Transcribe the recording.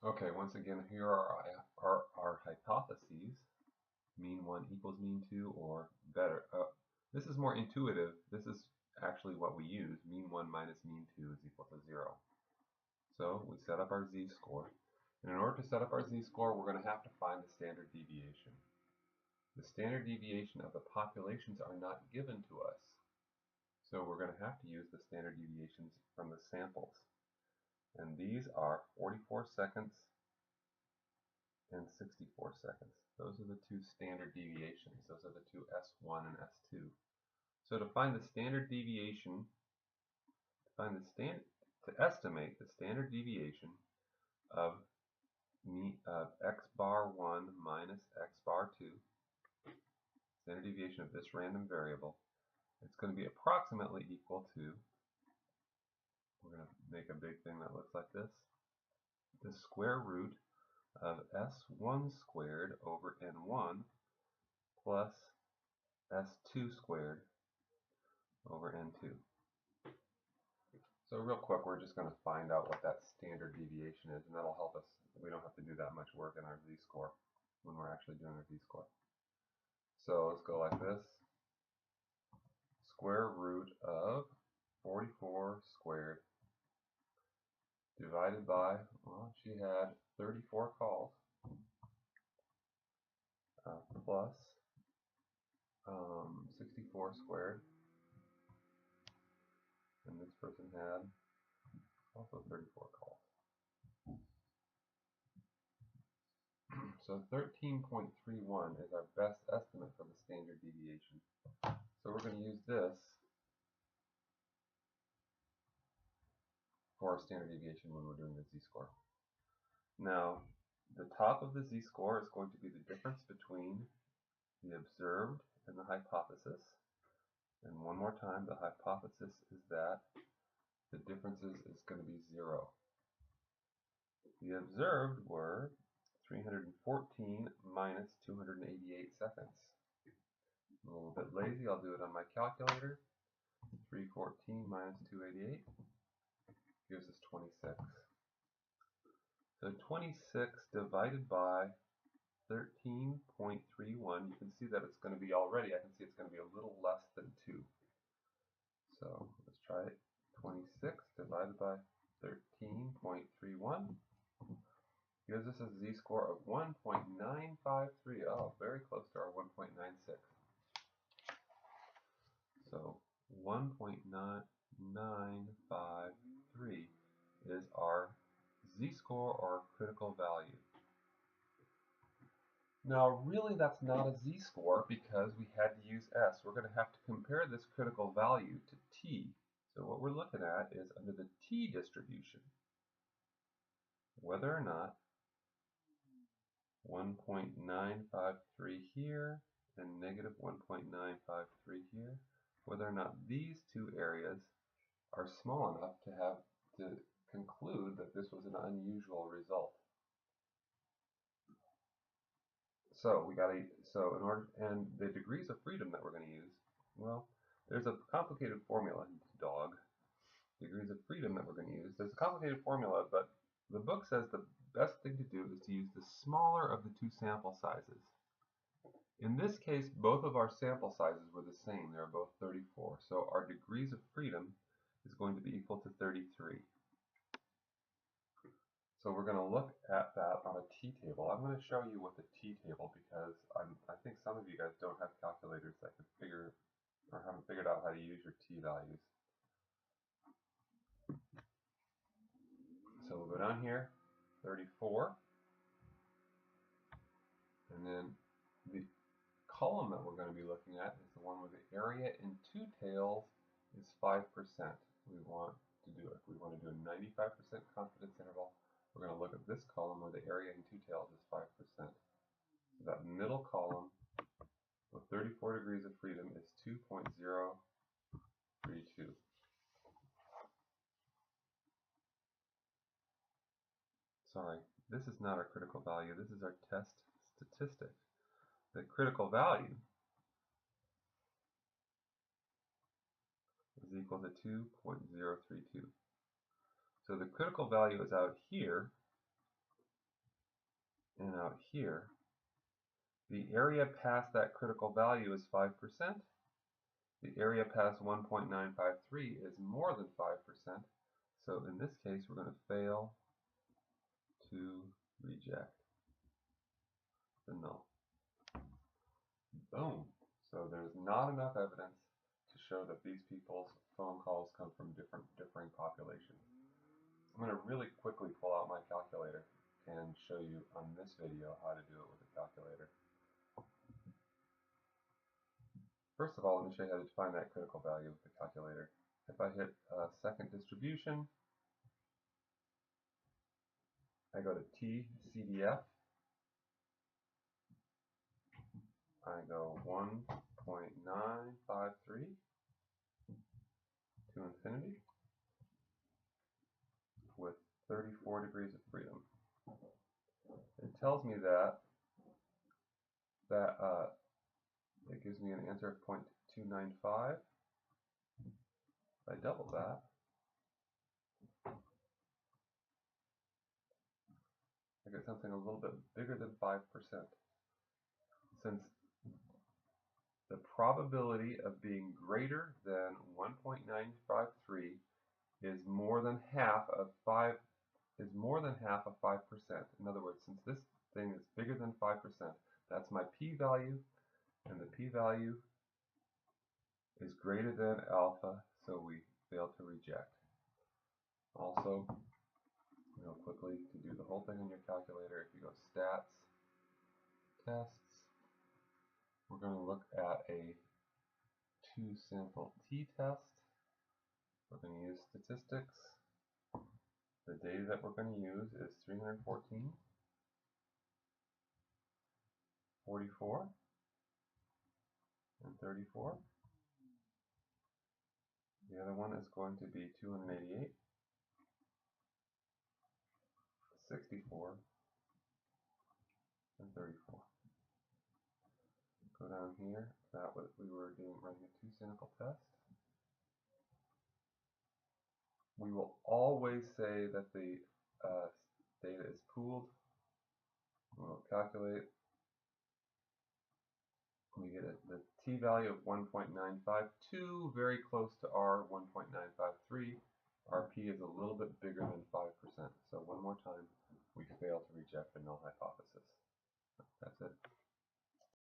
Okay, once again, here are our hypotheses. Mean 1 equals mean 2, or better. This is more intuitive. This is actually what we use. Mean 1 minus mean 2 is equal to 0. So we set up our z-score. And in order to set up our z-score, we're going to have to find the standard deviation. The standard deviation of the populations are not given to us. So we're going to have to use the standard deviations from the samples. And these are 44 seconds and 64 seconds. Those are the two standard deviations. Those are the two S1 and S2. So to find the standard deviation, to estimate the standard deviation of x bar 1 minus x bar 2, standard deviation of this random variable, it's going to be approximately equal to, we're going to make a big thing that looks like this, the square root of s1 squared over n1 plus s2 squared over n2. So real quick, we're just going to find out what that standard deviation is, and that'll help us. We don't have to do that much work in our z-score when we're actually doing our z-score. So let's go like this. Square root of 44 squared divided by, well, she had 34 calls, plus 64 squared, and this person had also 34 calls. So 13.31 is our best estimate for the standard deviation. So we're going to use this for our standard deviation when we're doing the z-score. Now, the top of the z-score is going to be the difference between the observed and the hypothesis. And one more time, the hypothesis is that the differences is going to be 0. The observed were 314 minus 288 seconds. I'm a little bit lazy, I'll do it on my calculator. 314 minus 288 gives us 26. So 26 divided by 13.31, you can see that it's going to be already, I can see it's going to be a little less than 2. So let's try it. 26 divided by 13.31 gives us a z-score of 1.953. Oh, very close to our 1.96. So 1.953 is our z-score or critical value. Now really that's not a z-score because we had to use s. We're going to have to compare this critical value to t. So what we're looking at is under the t distribution, whether or not 1.953 here and negative 1.953 here, whether or not these two areas are small enough to have to conclude that this was an unusual result. So and the degrees of freedom that we're going to use, well, there's a complicated formula, dog, degrees of freedom that we're going to use. There's a complicated formula, but the book says the best thing to do is to use the smaller of the two sample sizes. In this case, both of our sample sizes were the same. They were both 34. So our degrees of freedom is going to be equal to 33. So we're going to look at that on a t-table. I'm going to show you with the t-table because I think some of you guys don't have calculators that can figure or haven't figured out how to use your t-values. So we'll go down here, 34, and then the column that we're going to be looking at is the one where the area in two tails is 5%. We want to do it. If we want to do a 95% confidence interval, we're going to look at this column where the area in two tails is 5%. So that middle column with 34 degrees of freedom is 2.032. Sorry, this is not our critical value. This is our test statistic. The critical value is equal to 2.032. So the critical value is out here, And out here, the area past that critical value is 5%. The area past 1.953 is more than 5%. So in this case, we're going to fail to reject the null. Boom. So there's not enough evidence to show that these people's phone calls come from differing populations. I'm going to really quickly pull out my calculator and show you on this video how to do it with a calculator. First of all, let me show you how to find that critical value with the calculator. If I hit second distribution, I go to TCDF, I go 1.953 to infinity with 34 degrees of freedom. It tells me that it gives me an answer of 0.295. If I double that, I get something a little bit bigger than 5%. Since the probability of being greater than 1.953 is more than half of 5%. In other words, since this thing is bigger than 5%, that's my p-value, and the p-value is greater than alpha, so we fail to reject. Also, real quickly, to do the whole thing on your calculator, if you go stats, tests, we're going to look at a two-sample t-test. We're going to use statistics. The data that we're going to use is 314, 44, and 34. The other one is going to be 288, 64, and 34. Go down here. That was we were running a two-sample test. We will always say that the data is pooled. We'll calculate. We get the t-value of 1.952, very close to our 1.953. Our p is a little bit bigger than 5%. So one more time, we fail to reject the null hypothesis. That's it.